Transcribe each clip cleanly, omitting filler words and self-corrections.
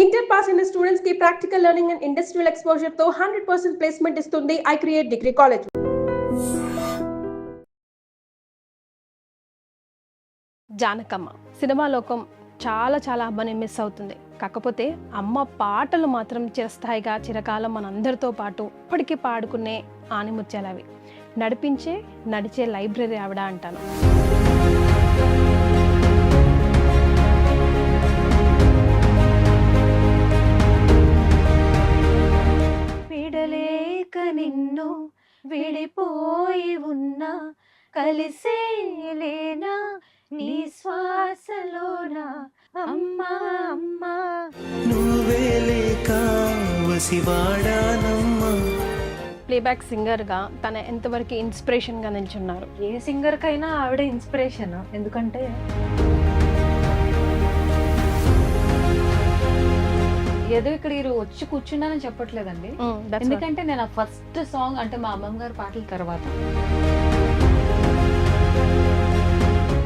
Inter pass అయిన students కి practical learning and industrial exposure తో 100% ప్లేస్మెంట్ ఇస్తుంది I create degree college. Janakamma cinema లోకం చాలా అమ్మని మిస్ అవుతుంది. కాకపోతే అమ్మ పాటలు మాత్రం చిరస్థాయిగా చిరకాలం మనందరితో పాటు ఇప్పటికీ పాడుకునే ఆనిముత్యాలవి. నడిచే లైబ్రరీ ఆవిడ అంటాను. విడలేక నిన్ను విడిపోయి ఉన్నా కలిసేలేనా నీ శ్వాసలోనా అమ్మా అమ్మా నువ్వే లేక వసివాడానమ్మా. ప్లేబ్యాక్ సింగర్గా తన ఎంతవరకు ఇన్స్పిరేషన్గా నిల్చున్నారు. ఏ సింగర్ కైనా ఆవిడ ఇన్స్పిరేషన్. ఎందుకంటే ఏదో ఇక్కడ వచ్చి కూర్చున్నానని చెప్పట్లేదండి. ఎందుకంటే నేను ఫస్ట్ సాంగ్ అంటే మా అమ్మమ్మ గారి పాటల తర్వాత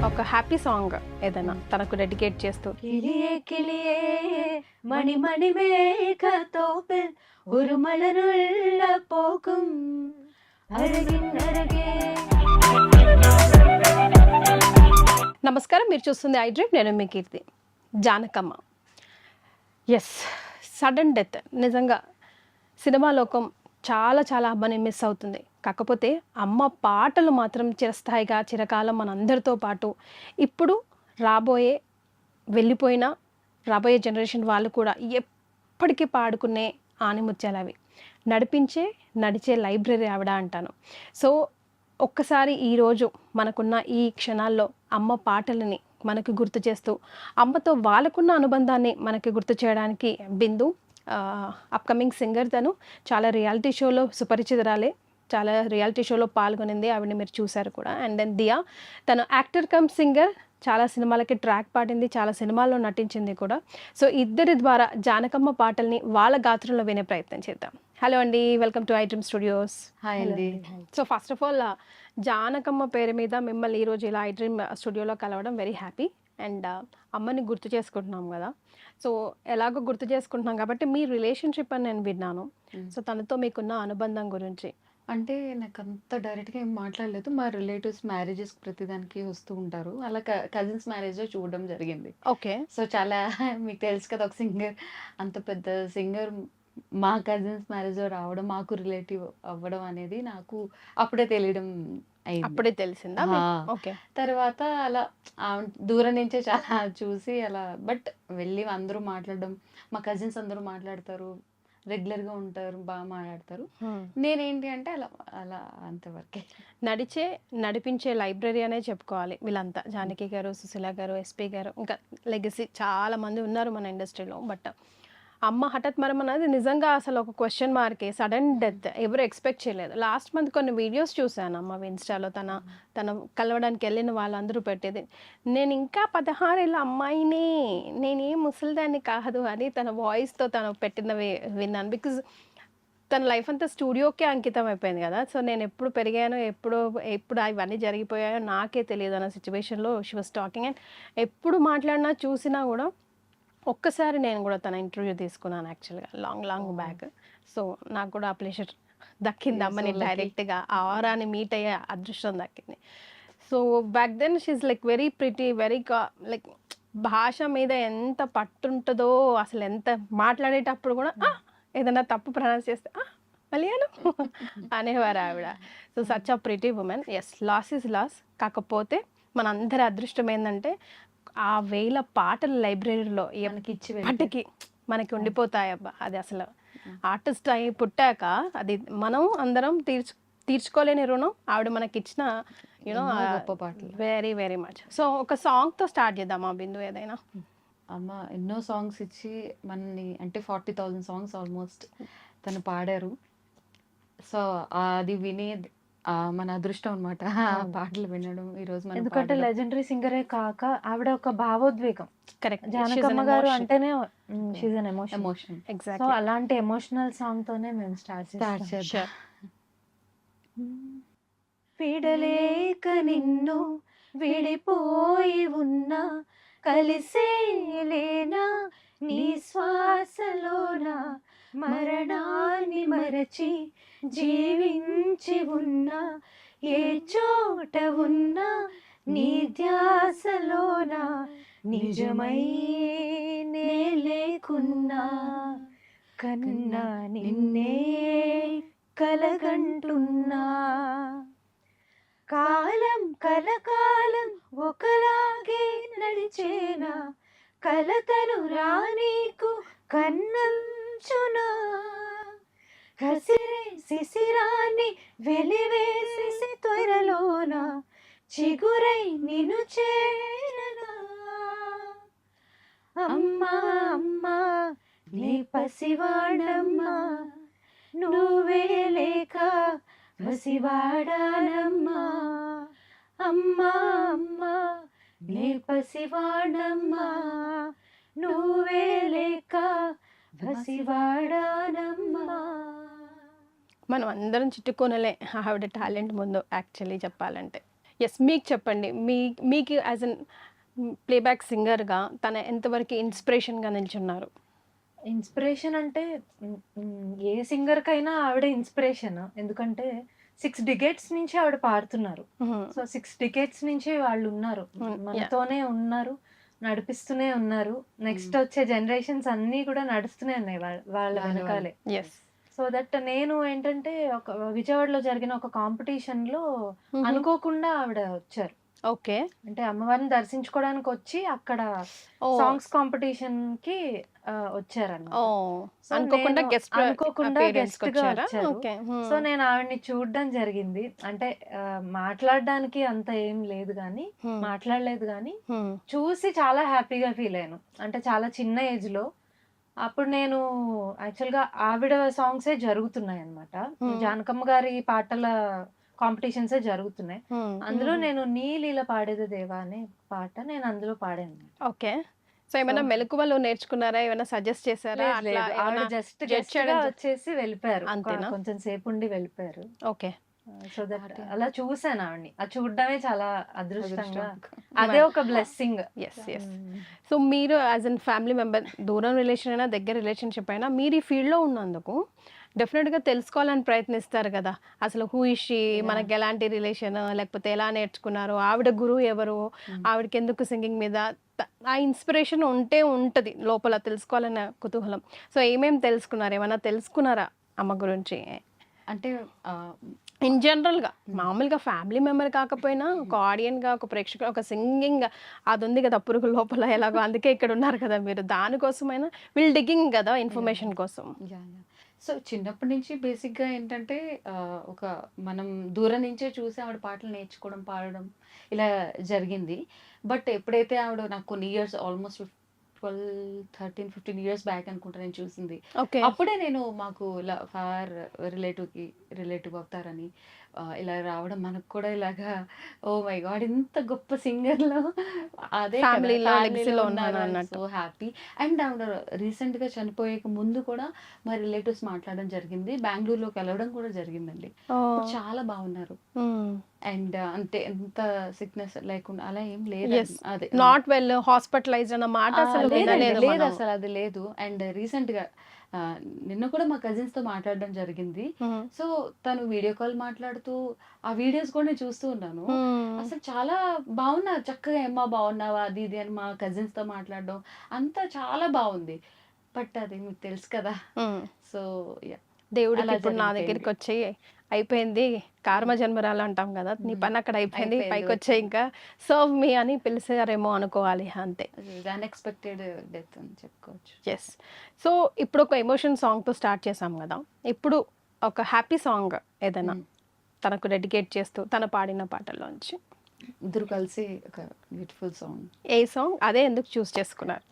ఒక హ్యాపీ సాంగ్ ఏదైనా తనకు డెడికేట్ చేస్తూ కిలియే కిలియే మణి మణి మేఘతోpe ఉరుమలనుల్ల పోకుం అరగే. నమస్కారం, మీరు చూస్తుంది ఐ డ్రీమ్. నేను మీ Keerthi. Janakamma yes, sudden death. నిజంగా సినిమా లోకం చాలా అమ్మని మిస్ అవుతుంది. కాకపోతే అమ్మ పాటలు మాత్రం చిరస్థాయిగా చిరకాలం మనందరితో పాటు ఇప్పుడు వెళ్ళిపోయిన రాబోయే జనరేషన్ వాళ్ళు కూడా ఎప్పటికీ పాడుకునే ఆనిముత్యాలవి. నడిచే లైబ్రరీ ఆవిడ అంటాను. సో ఒక్కసారి ఈరోజు మనకున్న ఈ క్షణాల్లో అమ్మ పాటలని మనకు గుర్తు చేస్తూ అమ్మతో వాళ్ళకున్న అనుబంధాన్ని మనకి గుర్తు చేయడానికి బిందు అప్కమింగ్ సింగర్. తను చాలా రియాలిటీ షోలో సుపరిచితురాలే, చాలా రియాలిటీ షోలో పాల్గొనింది, ఆవిడని మీరు చూశారు కూడా. అండ్ దెన్ దియా, తను యాక్టర్ కమ్ సింగర్, చాలా సినిమాలకి ట్రాక్ పాడింది, చాలా సినిమాల్లో నటించింది కూడా. సో ఇద్దరి ద్వారా జానకమ్మ పాటల్ని వాళ్ళ గాత్రంలో వినే ప్రయత్నం చేద్దాం. హలో అండి, welcome to I dream studios. Hi అండి. So first of all Janakamma పేరు మీద మిమ్మల్ని ఈరోజు ఇలా ఐ డ్రీమ్ స్టూడియోలో కలవడం వెరీ హ్యాపీ. అండ్ అమ్మని గుర్తు చేసుకుంటున్నాం కదా, సో ఎలాగో గుర్తు చేసుకుంటున్నాం కాబట్టి మీ రిలేషన్షిప్ అని నేను విన్నాను. సో తనతో మీకున్న అనుబంధం గురించి. అంటే నాకు అంత డైరెక్ట్గా ఏం మాట్లాడలేదు. మా రిలేటివ్స్ మ్యారేజెస్ ప్రతిదానికి వస్తూ ఉంటారు. అలా కజిన్స్ మ్యారేజ్ చూడడం జరిగింది. ఓకే. సో చాలా మీకు తెలుసు కదా, ఒక సింగర్, అంత పెద్ద సింగర్ మా కజిన్స్ మ్యారేజ్ రావడం, మాకు రిలేటివ్ అవ్వడం అనేది నాకు అప్పుడే తెలియడం అయింది. అప్పుడే తెలిసిందా? ఓకే. తర్వాత అలా దూరం నుంచే చాలా చూసి అలా, బట్ వెళ్ళి అందరూ మాట్లాడడం, మా కజిన్స్ అందరూ మాట్లాడతారు, రెగ్యులర్గా ఉంటారు, బాగా మాట్లాడతారు. నేనేంటి అంటే అలా అలా అంతవరకే. నడిపించే లైబ్రరీ అనే చెప్పుకోవాలి వీళ్ళంతా. జానకి గారు, సుశీల గారు, ఎస్పీ గారు, ఇంకా లెగసీ చాలా మంది ఉన్నారు మన ఇండస్ట్రీలో. బట్ అమ్మ హఠాత్ మరణం అనేది నిజంగా అసలు ఒక క్వశ్చన్ మార్కే. సడన్ డెత్ ఎవరు ఎక్స్పెక్ట్ చేయలేదు. లాస్ట్ మంత్ కొన్ని వీడియోస్ చూశాను అమ్మ ఇన్స్టాలో, తన కలవడానికి వెళ్ళిన వాళ్ళందరూ పెట్టేది. నేను ఇంకా 16 ఏళ్ళ అమ్మాయిని, నేనేం ముసలిదాన్ని కాదు అని తన వాయిస్తో తను పెట్టినవి విన్నాను. బికాజ్ తన లైఫ్ అంతా స్టూడియోకే అంకితం అయిపోయింది కదా. సో నేను ఎప్పుడు పెరిగానో, ఎప్పుడు ఇవన్నీ జరిగిపోయాయో నాకే తెలియదు అన్న సిచ్యువేషన్లో షీ వాస్ టాకింగ్. అండ్ ఎప్పుడు మాట్లాడినా చూసినా కూడా ఒక్కసారి నేను కూడా తన ఇంటర్వ్యూ తీసుకున్నాను యాక్చువల్గా లాంగ్ బ్యాక్. సో నాకు కూడా ఆ ప్లెజర్ దక్కింది, అమ్మని డైరెక్ట్గా ఆ ఆరాని మీట్ అయ్యే అదృష్టం దక్కింది. So back then she like very pretty, like భాష మీద ఎంత పట్టుంటుందో, అసలు ఎంత మాట్లాడేటప్పుడు కూడా ఏదైనా తప్పు ప్రొనౌన్స్ చేస్తే మలయాళం అనేవారు ఆవిడ. So such a pretty woman. Yes, loss is loss. కాకపోతే మనందరి అదృష్టం ఏంటంటే ఆ 1000 పాటల లైబ్రరీలో ఎప్పటికీ మనకి ఉండిపోతాయబ్బా. అది అసలు ఆర్టిస్ట్ అయి పుట్టాక అది మనం అందరం తీర్చుకోలేని రుణం ఆవిడ మనకి ఇచ్చిన యూనో గొప్ప పాటలు. Very much. సో ఒక సాంగ్తో స్టార్ట్ చేద్దామా బిందు? ఏదైనా అమ్మ ఎన్నో సాంగ్స్ ఇచ్చి మనని, అంటే 40,000 సాంగ్స్ ఆల్మోస్ట్ తను పాడారు. సో అది విని మన అదృష్టం అనమాట పాటలు వినడం ఈరోజు. ఎందుకంటే లెజెండరీ సింగరే కాక ఆవిడ ఒక భావోద్వేగం. కరెక్ట్. జానకమ్మ గారు అంటేనే she's an emotion. Exactly. So అలాంటి ఎమోషనల్ సాంగ్ తోనే మేము స్టార్ట్ చేద్దాం. విడలేక నిన్ను విడిపోయి ఉన్నా కలిసేలేనా నీ శ్వాసలోన మరణాన్ని మరచి జీవించి ఉన్నా, ఏ చోట ఉన్నా నీ ధ్యాసలోన నిజమై నే లేకున్నా, కన్నా నిన్నే కలగంటున్నా. కాలం కలకాలం ఒకలాగే నడిచేనా, కలతను రానీకు కన్నంచునా, కసిరే శిశిరాన్ని వెలివేసి త్వరలోన చిగురై నిన్ను చేరనా. అమ్మా అమ్మా నీ పసివాడమ్మా, నువ్వే లేక పసివాడానమ్మా. అమ్మా అమ్మా నీ పసివాడమ్మా, నువ్వే లేక పసివాడానమ్మా. మనం అందరం చుట్టుకోనలే ఆవిడ టాలెంట్ ముందు యాక్చువల్లీ చెప్పాలంటే. ఎస్, మీకు చెప్పండి, మీకు యాజ్ అన్ ప్లేబ్యాక్ సింగర్గా తన ఎంతవరకు ఇన్స్పిరేషన్గా నిల్చున్నారు? ఇన్స్పిరేషన్ అంటే ఏ సింగర్కైనా ఆవిడ ఇన్స్పిరేషన్. ఎందుకంటే 6 డికేట్స్ నుంచి ఆవిడ పాడుతున్నారు. సో 6 డికేట్స్ నుంచి వాళ్ళు ఉన్నారు, మనతోనే ఉన్నారు, నడిపిస్తూనే ఉన్నారు. నెక్స్ట్ వచ్చే జనరేషన్స్ అన్నీ కూడా నడుస్తూనే ఉన్నాయి వాళ్ళ వెనకాలే. సో దట్ నేను ఏంటంటే ఒక విజయవాడలో జరిగిన ఒక కాంపిటీషన్ లో అనుకోకుండా ఆవిడ వచ్చారు. ఓకే, అంటే అమ్మవారిని దర్శించుకోవడానికి వచ్చి అక్కడ సాంగ్స్ కాంపిటీషన్ కి వచ్చారన్నమాట. అనుకోకుండా గెస్ట్ గా వచ్చారు. సో నేను ఆవిడని చూడడం జరిగింది. అంటే మాట్లాడడానికి అంత ఏం లేదు కానీ, మాట్లాడలేదు కానీ చూసి చాలా హ్యాపీగా ఫీల్ అయ్యాను. అంటే చాలా చిన్న ఏజ్ లో. అప్పుడు నేను యాక్చువల్గా ఆవిడ సాంగ్సే జరుగుతున్నాయి అన్నమాట. జానకమ్మ గారి పాటల కాంపిటీషన్సే జరుగుతున్నాయి. అందులో నేను నీ లీల పాడేది దేవా అనే పాట నేను అందులో పాడాను. ఓకే, సో ఏమైనా మెలకువలు నేర్చుకున్నారా? ఏమైనా సజెస్ట్ చేశారా? ఆవిడ జస్ట్ గెస్ట్ గా వచ్చేసి వెళ్ళిపోయారు, కొంచెం సేపు ఉండి వెళ్ళిపోయారు. ఓకే, సో దట్ అలా చూసాను ఆవిడని. అది చూడడమే చాలా అదృష్టంగా, అదే ఒక బ్లెస్సింగ్. సో మీరు యాజ్ అన్ ఫ్యామిలీ మెంబర్, దూరం రిలేషన్ అయినా దగ్గర రిలేషన్షిప్ అయినా, మీరు ఈ ఫీల్డ్లో ఉన్నందుకు డెఫినెట్గా తెలుసుకోవాలని ప్రయత్నిస్తారు కదా. అసలు హూ ఇస్ షీ, మనకి ఎలాంటి రిలేషన్, లేకపోతే ఎలా నేర్చుకున్నారు, ఆవిడ గురువు ఎవరు, ఆవిడకి ఎందుకు సింగింగ్ మీద ఆ ఇన్స్పిరేషన్ ఉంటుంది లోపల, తెలుసుకోవాలన్న కుతూహలం. సో ఏమేమి తెలుసుకున్నారు? ఏమైనా తెలుసుకున్నారా అమ్మ గురించి? అంటే ఇన్ జనరల్గా మామూలుగా ఫ్యామిలీ మెంబర్ కాకపోయినా ఒక ఆడియన్గా, ఒక ప్రేక్షకుడు, ఒక సింగింగ్ అది ఉంది కదా పురుగు లోపల ఎలాగో, అందుకే ఇక్కడ ఉన్నారు కదా మీరు. దానికోసమైనా వీళ్ళు డిగ్గింగ్ కదా ఇన్ఫర్మేషన్ కోసం. సో చిన్నప్పటి నుంచి బేసిక్గా ఏంటంటే ఒక మనం దూరం నుంచే చూసి ఆవిడ పాటలు నేర్చుకోవడం, పాడడం ఇలా జరిగింది. బట్ ఎప్పుడైతే ఆవిడ నాకు కొన్ని ఇయర్స్, ఆల్మోస్ట్ 12-13-15 ఇయర్స్ బ్యాక్ అనుకుంటా నేను చూసింది. అప్పుడే నేను మాకు ఇలా ఫార్ రిలేటివ్ అవుతారని ఇలా రావడం, మనకు కూడా ఇలాగా ఓ మై గాడ్ ఇంత గొప్ప సింగర్లో అదే సో హ్యాపీ. అండ్ ఆవిడ రీసెంట్గా చనిపోయే ముందు కూడా మా రిలేటివ్స్ మాట్లాడడం జరిగింది, బెంగళూరులోకి వెళ్ళడం కూడా జరిగిందండి. చాలా బాగున్నారు. అండ్ అంతే, ఎంత సిక్నెస్ లేకుండా అలా ఏం లేదు. అదే నాట్ వెల్, హాస్పిటలైజ్ అన్న మాట లేదు, అసలు అది లేదు. అండ్ రీసెంట్ గా నిన్న కూడా మా కజిన్స్ తో మాట్లాడడం జరిగింది. సో తను వీడియో కాల్ మాట్లాడుతూ ఆ వీడియోస్ కూడా నేను చూస్తూ ఉన్నాను. అసలు చాలా బాగున్నారు, చక్కగా ఏమ్మా బాగున్నావా అది ఇది అని మా కజిన్స్ తో మాట్లాడడం అంతా చాలా బాగుంది. బట్ అది మీకు తెలుసు కదా. సో దేవుడు ఇప్పుడు నా దగ్గరికి వచ్చి అయిపోయింది, కార్మ జన్మరాలు అంటాం కదా, నీ పని అక్కడ అయిపోయింది, పైకి వచ్చే ఇంకా సర్వ్ మీ అని పిలిచారేమో అనుకోవాలి, అంతే. అన్ఎక్స్పెక్టెడ్ డెత్ అని చెప్పుకోవచ్చు. ఎస్. సో ఇప్పుడు ఒక ఎమోషన్ సాంగ్తో స్టార్ట్ చేసాం కదా, ఇప్పుడు ఒక హ్యాపీ సాంగ్ ఏదైనా తనకు డెడికేట్ చేస్తూ తన పాడిన పాటల్లోంచి ఇద్దరు కలిసి ఒక బ్యూటిఫుల్ సాంగ్. ఏ సాంగ్ అదే, ఎందుకు చూస్ చేసుకున్నారు?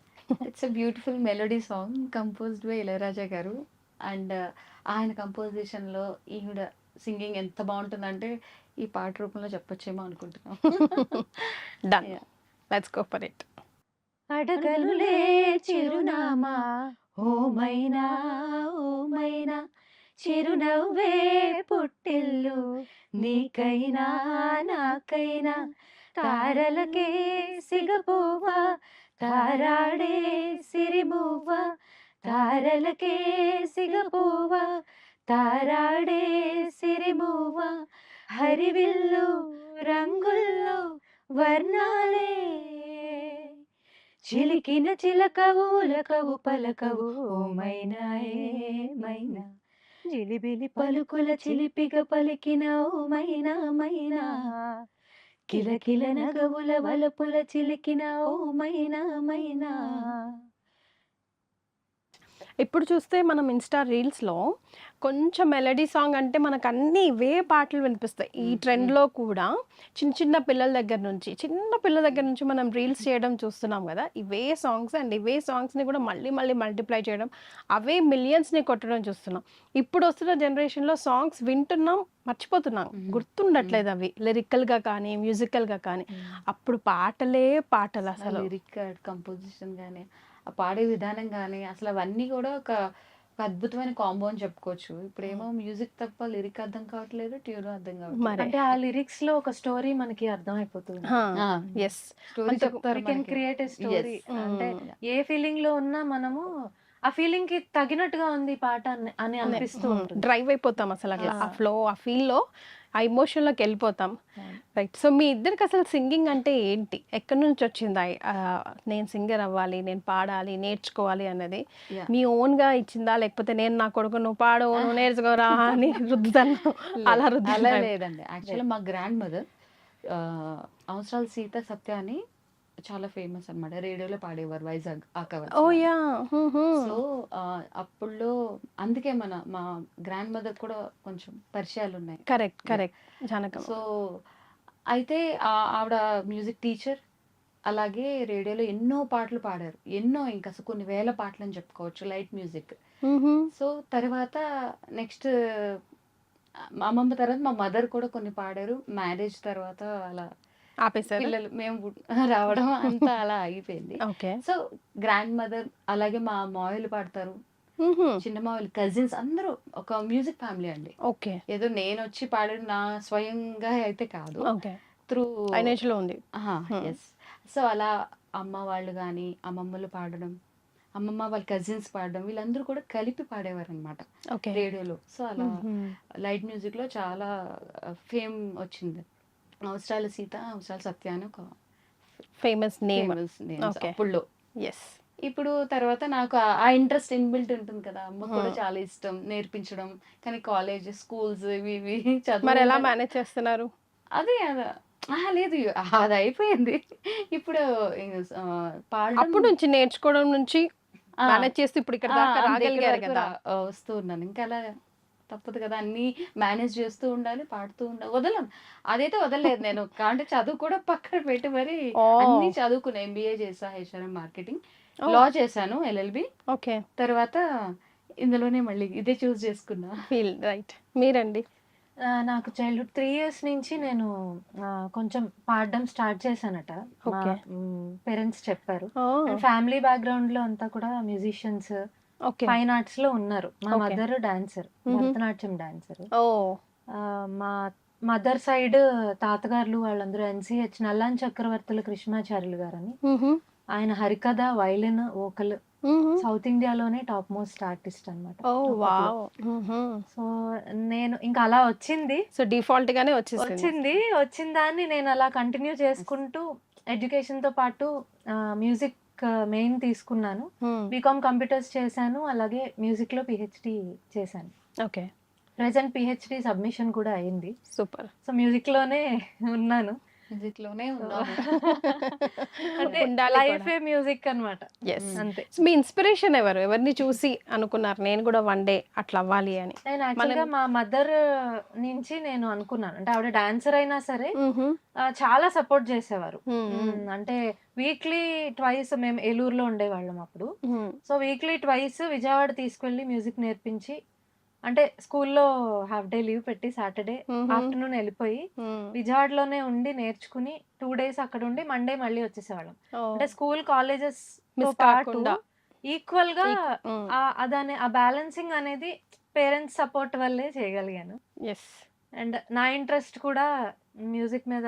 It's a beautiful melody song composed by Ilaiyaraaja గారు. అండ్ ఆయన కంపోజిషన్లో ఈవిడ సింగింగ్ ఎంత బాగుంటుందంటే ఈ పాట రూపంలో చెప్పొచ్చేమో అనుకుంటున్నాం. Done, let's go for it. అడగలులే చిరునామా ఓమైనా ఓమైనా, చిరునవ్వే పుట్టిల్లు నీకైనా నాకైనా, తారలకే సిగపువ్వా తారాడే సిరిబువ్వ తారలకే సిగపువ్వ తారాడే సిరిబువ్వ హరివిల్లు రంగుల్లో వర్ణాలే చిలికిన చిలకవు ఉలకవు పలకవు ఓ మైనా మైనా జిలిబిలి పలుకుల చిలిపిగ పలికిన ఓ మైనా మైనా కిలకిల నగవుల వలపుల చిలికిన ఓ మైనా మైనా. ఇప్పుడు చూస్తే మనం ఇన్స్టా రీల్స్లో కొంచెం మెలడీ సాంగ్ అంటే మనకు అన్ని ఇవే పాటలు వినిపిస్తాయి. ఈ ట్రెండ్లో కూడా చిన్న చిన్న పిల్లల దగ్గర నుంచి మనం రీల్స్ చేయడం చూస్తున్నాం కదా. ఇవే సాంగ్స్ అండ్ ఇవే సాంగ్స్ని కూడా మళ్ళీ మళ్ళీ మల్టిప్లై చేయడం, అవే మిలియన్స్ని కొట్టడం చూస్తున్నాం. ఇప్పుడు వస్తున్న జనరేషన్లో సాంగ్స్ వింటున్నాం, మర్చిపోతున్నాం, గుర్తుండట్లేదు అవి లిరికల్గా కానీ మ్యూజికల్గా కానీ. అప్పుడు పాటలే పాటలు అసలు. లిరిక్ కంపోజిషన్ కానీ ఆ పాడే విధానం కానీ అసలు అవన్నీ కూడా ఒక అద్భుతమైన కాంబో అని చెప్పుకోవచ్చు. ఇప్పుడేమో మ్యూజిక్ తప్ప లిరిక్ అర్థం కావట్లేదు, ట్యూన్ అర్థం కావట్లేదు. మరి అంటే ఆ లిరిక్స్ లో ఒక స్టోరీ మనకి అర్థం అయిపోతుంది. ఎస్, స్టోరీ చెప్తారు మనకి. Create story. Yes. అంటే ఏ ఫీలింగ్ లో ఉన్నా మనము ఆ ఫీలింగ్ కి తగినట్టుగా ఉంది ఈ పాట అని అనిపిస్తూ ఉంటుంది. డ్రైవ్ అయిపోతాం అసలు అట్లా. ఆ ఫ్లో, ఆ ఫీల్లో, ఆ ఎమోషన్లోకి వెళ్ళిపోతాం. రైట్. సో మీ ఇద్దరికి అసలు సింగింగ్ అంటే ఏంటి, ఎక్కడి నుంచి వచ్చింది నేను సింగర్ అవ్వాలి, నేను పాడాలి, నేర్చుకోవాలి అన్నది? Yeah. మీ ఓన్గా ఇచ్చిందా, లేకపోతే నేను నా కొడుకు నువ్వు పాడు నువ్వు నేర్చుకోరా అని రుద్దుతాను అలా అలా లేదండి. యాక్చువల్లీ మా గ్రాండ్ మదర్ అవసరాల సీత సత్య అని చాలా ఫేమస్ అన్నమాట. రేడియోలో పాడేవారు వైజాగ్ ఓ యా. సో అప్పుడులో అందుకే మా గ్రాండ్ మదర్ కూడా కొంచెం పరిచయాలు ఉన్నాయి. కరెక్ట్ జానకం. సో అయితే ఆవిడ మ్యూజిక్ టీచర్, అలాగే రేడియోలో ఎన్నో పాటలు పాడారు. ఎన్నో, ఇంకా అసలు కొన్ని వేల పాటలు అని చెప్పుకోవచ్చు, లైట్ మ్యూజిక్. సో తర్వాత నెక్స్ట్ మా అమ్మమ్మ తర్వాత మా మదర్ కూడా కొన్ని పాడారు. మ్యారేజ్ తర్వాత అలా ఆపేసారు పిల్లలు మేము రావడం అంతా అలా అయిపోయింది. ఓకే. సో గ్రాండ్ మదర్, అలాగే మా మావయ్యలు పాడతారు, చిన్న మావయ్యలు, కజిన్స్ అందరూ ఒక మ్యూజిక్ ఫ్యామిలీ అండి. ఓకే. ఏదో నేను వచ్చి పాడడం నా స్వయంగా అయితే కాదు, ఓకే. త్రూ ఫైనాన్షియల్ ఉంది. ఎస్. సో అలా అమ్మ వాళ్ళు కానీ అమ్మమ్మలు పాడడం, అమ్మమ్మ వాళ్ళ కజిన్స్ పాడడం, వీళ్ళందరూ కూడా కలిపి పాడేవారు అనమాట ఓకే. రేడియోలో. సో అలా లైట్ మ్యూజిక్ లో చాలా ఫేమ్ వచ్చింది. అవసరాల సీత, అవసరాల సత్య అని ఒక ఫేమస్ నేమ్ Okay. అప్పుడులో. ఎస్. ఇప్పుడు తర్వాత నాకు ఆ ఇంట్రెస్ట్ ఇన్బిల్ట్ ఉంటుంది కదా, అమ్మ కూడా చాలా ఇష్టం నేర్పించడం. కానీ కాలేజ్, స్కూల్స్ ఇవి చదువు మరి ఎలా మేనేజ్ చేస్తున్నారు? అదే లేదు, అది అయిపోయింది. ఇప్పుడు పాడడం అప్పుడు నుంచి నేర్చుకోవడం నుంచి మేనేజ్ చేస్తూ ఇప్పుడు ఇక్కడ దాకా రాగలిగారు కదా. వస్తూ ఉన్నాను. ఇంకా అలా తప్పదు కదా, అన్ని మేనేజ్ చేస్తూ ఉండాలి, పాడుతూ ఉండాలి. వదలను, అదైతే వదలలేదు నేను. అంటే చదువు కూడా పక్కన పెట్టి మరి అన్ని చదువుకున్నా. MBA చేసా, HRM మార్కెటింగ్, లా చేశాను, LLB. ఓకే. తర్వాత ఇందులోనే మళ్ళీ ఇదే చూస్ చేసుకున్నా. Feel right. మీరండి? నాకు చైల్డ్హుడ్ 3 years నుంచి నేను కొంచెం పాడడం స్టార్ట్ చేశానట. పేరెంట్స్ చెప్పారు. ఫ్యామిలీ బ్యాక్గ్రౌండ్ లో అంతా కూడా మ్యూజిషియన్స్, ఓకే. ఫైన్ ఆర్ట్స్ లో ఉన్నారు. మా Okay. Mother dancer, Bharatanatyam dancer. ఓ మా మదర్ సైడ్ తాతగారులు వాళ్ళందరూ NCH నల్లాన్ చక్రవర్తుల కృష్ణాచార్యులు గారని. ఆయన హరికథ, వైలిన్, వోకల్ సౌత్ ఇండియాలోనే టాప్ మోస్ట్ ఆర్టిస్ట్ అనమాట. ఓ వావ్. సో నేను ఇంకా అలా వచ్చింది. సో డిఫాల్ట్ గానే వచ్చింది. వచ్చిన దాన్ని నేను అలా కంటిన్యూ చేసుకుంటూ ఎడ్యుకేషన్ తో పాటు మ్యూజిక్ మెయిన్ తీసుకున్నాను. బీకామ్ కంప్యూటర్స్ చేశాను, అలాగే మ్యూజిక్ లో PhD చేశాను. ఓకే. ప్రెసెంట్ PhD సబ్మిషన్ కూడా అయింది. సూపర్. సో మ్యూజిక్ లోనే ఉన్నాను. మ్యూజిక్ లోనే ఉన్నాను. అంటే ఉండాలి లైఫ్ కూడా. మ్యూజిక్ అన్నమాట. ఎస్. అంతే. మీ ఇన్స్పిరేషన్ ఎవరు? ఎవరిని చూసి అనుకున్నారు నేను కూడా వన్ డే అట్లా అవ్వాలి అని? నేను యాక్చువల్గా మా మదర్ నుంచి నేను అనుకున్నాను. అంటే ఆవిడ డాన్సర్ అయినా సరే చాలా సపోర్ట్ చేసేవారు. అంటే వీక్లీ ట్వైస్ మేము ఏలూరులో ఉండేవాళ్ళం అప్పుడు. సో వీక్లీ ట్వైస్ విజయవాడ తీసుకెళ్లి మ్యూజిక్ నేర్పించి, అంటే స్కూల్లో హాఫ్ డే లీవ్ పెట్టి సాటర్డే ఆఫ్టర్నూన్ వెళ్ళిపోయి విజయవాడలోనే ఉండి నేర్చుకుని 2 days అక్కడ ఉండి మండే మళ్ళీ వచ్చేసేవాళ్ళం. అంటే స్కూల్, కాలేజెస్ తో పాటు ఈక్వల్ గా అదనే ఆ బ్యాలెన్సింగ్ అనేది పేరెంట్స్ సపోర్ట్ వల్లే చేయగలిగాను. ఎస్. అండ్ నా ఇంట్రెస్ట్ కూడా మ్యూజిక్ మీద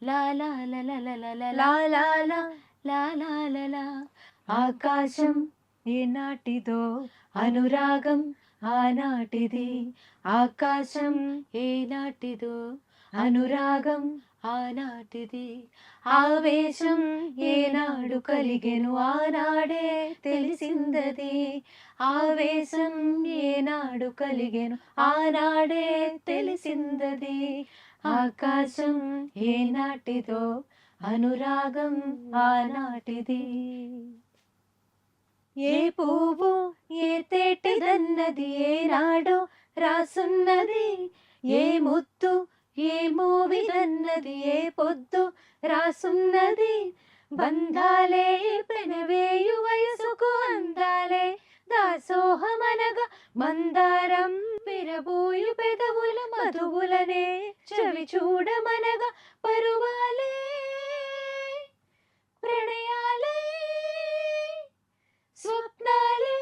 లా లా లా లా లా లా లా లా లా లా లా లా లా లా. ఆకాశం ఏనాటిదో అనురాగం ఆనాటిది. ఆకాశం ఏనాటిదో అనురాగం ఆనాటిది. ఆవేశం ఏనాడు కలిగెను ఆనాడే తెలిసిందది. ఆవేశం ఏనాడు కలిగెను ఆనాడే తెలిసిందది. ఆకాశం ఏనాటిదో అనురాగం ఆనాటిది. ఏ పువ్వు ఏ తేటిదన్నది ఏనాడో రాసున్నది. ఏ ముత్తు ఏ మోవిదన్నది ఏ పొద్దు రాసున్నది. బంధాలే పెనవేయు వయసుకు అందాలే దాసోహమనగా మందారం విరబోయు పెదవుల మధువులనే చవి చూడమనగా పరువాలే ప్రణయాలే స్వప్నాలే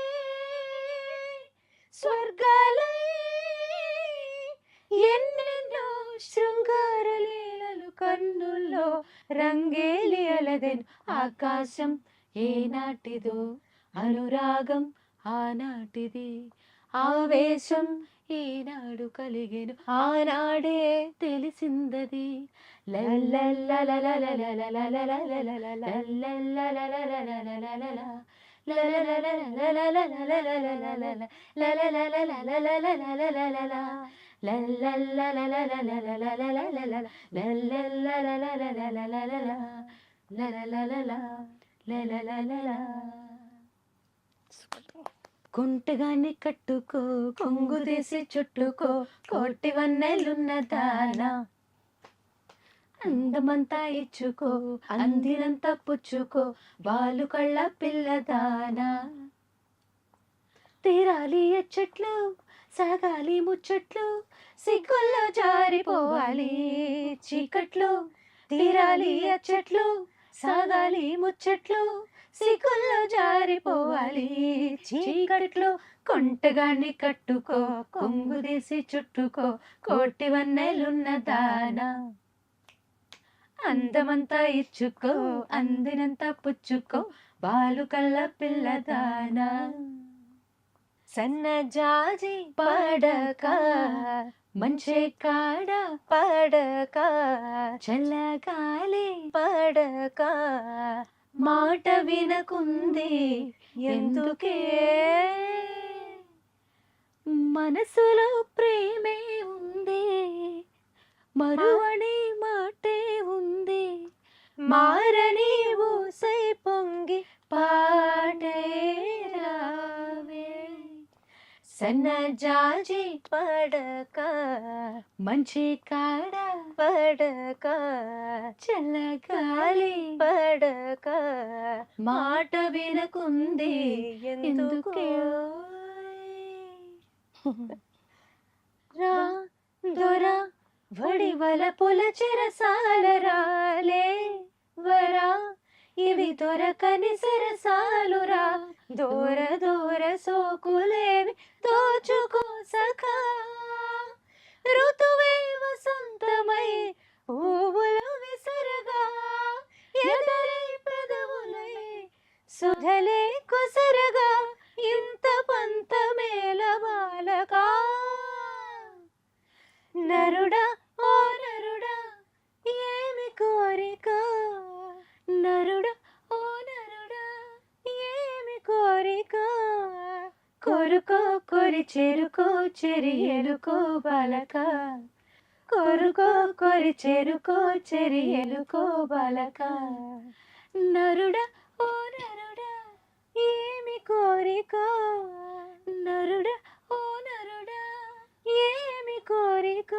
స్వర్గాలే ఎన్నెన్నో శృంగార లీలలు కన్నుల్లో రంగేలి అలదెను. ఆకాశం ఏనాటిదో అనురాగం ఆనాటిది. ఆవేశం ఏనాడు కలిగెను ఆనాడే తెలిసిందది. కుంటగాని కట్టుకో కొంగు తీసి చుట్టుకో కోటి వన్నెలున్న దానా. అందమంతా ఇచ్చుకో అందినంత పుచ్చుకో బాలు కళ్ళ పిల్లదానా. తీరాలి ఎచ్చట్లు సాగాలి ముచ్చట్లు సిగ్గుల్లో జారిపోవాలి చీకట్లు. తీరాలి ఎచ్చట్లు సాగాలి ముచ్చట్లు సిగ్గుల్లో జారిపోవాలి చీకట్లు. కొంటగాన్ని కట్టుకో కొంగు తీసి చుట్టుకో కోటి వన్నెలున్న దానా. అందమంతా ఇచ్చుకో అందినంత పుచ్చుకో బాలు కళ్ళ పిల్లదానా. సన్నజాజి పడక మంచే కాడ పడక చల్లగాలి పడక మాట వినకుంది ఎందుకే. మనసులో ప్రేమే ఉంది మరువని మాటే ఉంది. మారని ఊసై పొంగి పాటే రావే. సన్నజాజి పడక మంచి కాడ పడక చల్లగాలి పడక మాట వినకుంది ఎందుకే. రా దొరా వడివల పుల చెరసాల రాలే వరా ఇవి దొరకని సరసాలురా. దూర దూర సోకులేవి దోచుకో సఖా. ఋతువే వసంతమై పువ్వులు విసరగా ఎదరై పెదవులై సుధలే కొసరగా ఇంత పంతమేల బాలకా. నరుడా ఓ నరుడా ఏమి కోరిక. నరుడా ఓ నరుడా ఏమి కోరిక. కోరుకో కొరి చెరుకో చెరి ఎలుకో బాలక. కోరుకో కొరి చెరుకో చెరి ఎలుకో బాలక. నరుడా ఓ నరుడా ఏమి కోరిక. నరుడా ఓ నరుడా ఏమి కోరిక.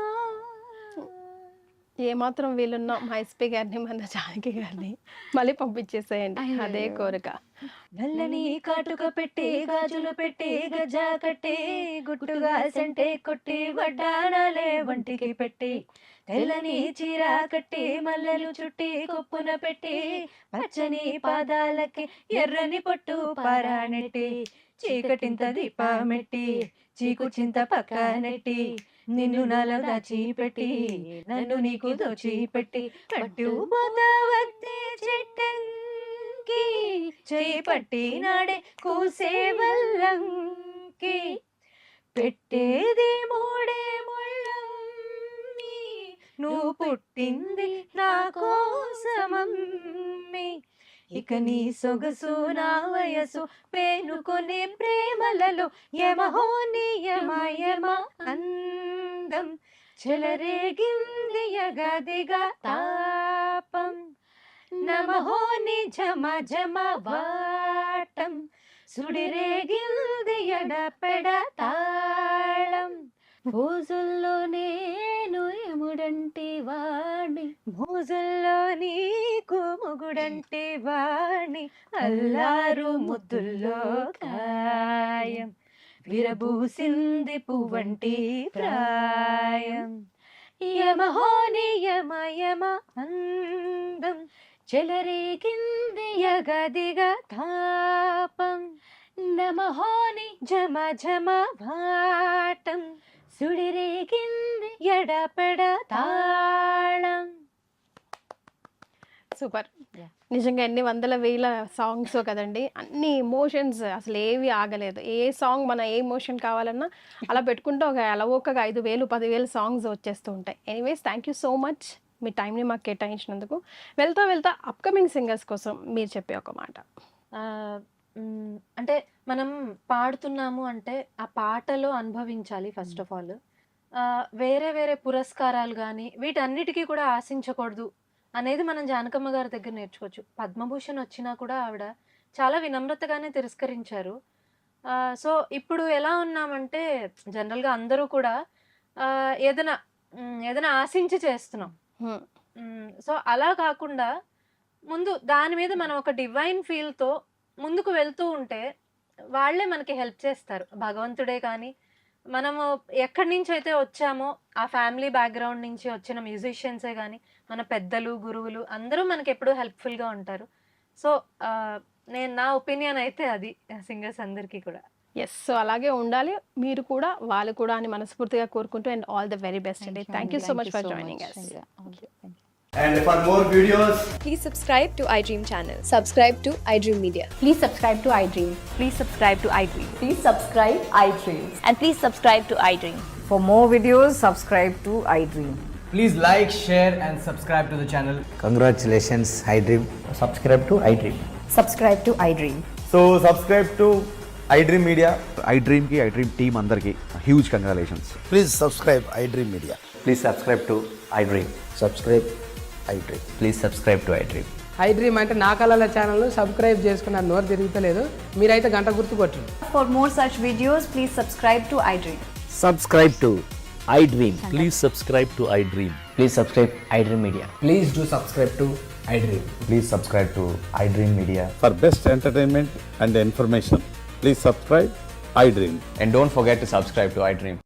ఏమాత్రం వీలున్నా మా ఎస్పీ గారిని మన జానకి గారిని మళ్ళీ పంపించేసేయండి. అదే కోరిక. నల్లని కాటుక పెట్టి గాజులు పెట్టి గజ్జా కట్టి గుట్టుగా సెంటే కొట్టి వడ్డానాలే ఒంటికి పెట్టి తెల్లని చీర కట్టి మల్లెలు చుట్టి కొప్పున పెట్టి పచ్చని పాదాలకి ఎర్రని పొట్టు పారానెట్టి చీకటింత దీపమెట్టి చీకు చింత పక్క నెట్టి నిన్ను నాలో దాచిపెట్టి నన్ను నీకు దోచిపెట్టి పట్టుపోతావత్తే చెట్టంకి చేపట్టి నాడే కూసే వల్లంకి పెట్టేది మూడే ముళ్ళమ్మి నువ్వు పుట్టింది నా కోసమమ్మి ఇక నీ సొగసు నా వయసు పేనుకొని ప్రేమలలో యమహో నియమ యమ అందం చెలరేగింది యగదిగా తాపం నమహో నిజమ జమ వాటం సుడిరేగింది ఎడపెడ తాళం భోజుల్లో నేను ఎముడంటి వాణ్ణి భోజుల్లో నీకు మొగుడంటి వాణ్ణి అల్లారు ముద్దుల్లో కాయం విరబూసింది పువ్వంటి ప్రాయం యమహో నియమ యమ అందం చెలరేగింది యగదిగా తాపం నమహోని జమ జమ భాటం సుడిరేగింది ఎడపెడ తాళం. సూపర్. Yeah. నిజంగా ఎన్ని వందల వేల సాంగ్స్ కదండి, అన్ని ఎమోషన్స్ అసలు ఏవి ఆగలేదు. ఏ సాంగ్ మన ఏ ఎమోషన్ కావాలన్నా అలా పెట్టుకుంటే ఒక అలవోకగా 5,000 10,000 సాంగ్స్ వచ్చేస్తూ ఉంటాయి. Anyways thank you so much మీ టైంని మాకు కేటాయించినందుకు. వెళ్తా అప్కమింగ్ సింగర్స్ కోసం మీరు చెప్పే ఒక మాట. అంటే మనం పాడుతున్నాము అంటే ఆ పాటలో అనుభవించాలి ఫస్ట్ ఆఫ్ ఆల్. వేరే వేరే పురస్కారాలు కానీ వీటన్నిటికీ కూడా ఆశించకూడదు అనేది మనం జానకమ్మ గారి దగ్గర నేర్చుకోవచ్చు. పద్మభూషణ్ వచ్చినా కూడా ఆవిడ చాలా వినమ్రతగానే తిరస్కరించారు. సో ఇప్పుడు ఎలా ఉన్నామంటే జనరల్గా అందరూ కూడా ఏదైనా ఆశించి చేస్తున్నాం. సో అలా కాకుండా ముందు దాని మీద మనం ఒక డివైన్ ఫీల్తో ముందుకు వెళ్తూ ఉంటే వాళ్ళే మనకి హెల్ప్ చేస్తారు. భగవంతుడే కానీ మనము ఎక్కడి నుంచి అయితే వచ్చామో ఆ ఫ్యామిలీ బ్యాక్గ్రౌండ్ నుంచి వచ్చిన మ్యూజిషియన్సే కానీ మన పెద్దలు గురువులు అందరూ మనకి ఎప్పుడూ హెల్ప్ఫుల్గా ఉంటారు. సో నా ఒపీనియన్ అయితే అది సింగర్స్ అందరికీ కూడా. ఎస్, సో అలాగే ఉండాలి మీరు కూడా వాళ్ళు కూడా అని మనస్ఫూర్తిగా కోరుకుంటూ and all the very best అండి. Thank you so much for joining us. And for more videos, Please subscribe to iDream channel. Subscribe to iDream Media. Please subscribe to iDream. Please subscribe to iDream. Please subscribe iDream. And please subscribe to iDream. For more videos, subscribe to iDream. Please like, share and subscribe to the channel. Congratulations, iDream. subscribe to iDream. Subscribe to iDream. So subscribe to iDream Media. iDream ki iDream team andarki huge congratulations. Please subscribe iDream Media. Please subscribe to iDream. Subscribe iDream. Please subscribe to iDream. iDream అంటే నా కళల channel subscribe చేసుకున్న నోరు తిరుగుతలేదు, మీరైతే గంట గుర్తు కొట్టండి. For more such videos, please subscribe to iDream. Subscribe to iDream. Please subscribe to iDream. Please subscribe iDream Media. Please do subscribe to iDream. Please subscribe to iDream Media. For best entertainment and information, please subscribe iDream. And don't forget to subscribe to iDream.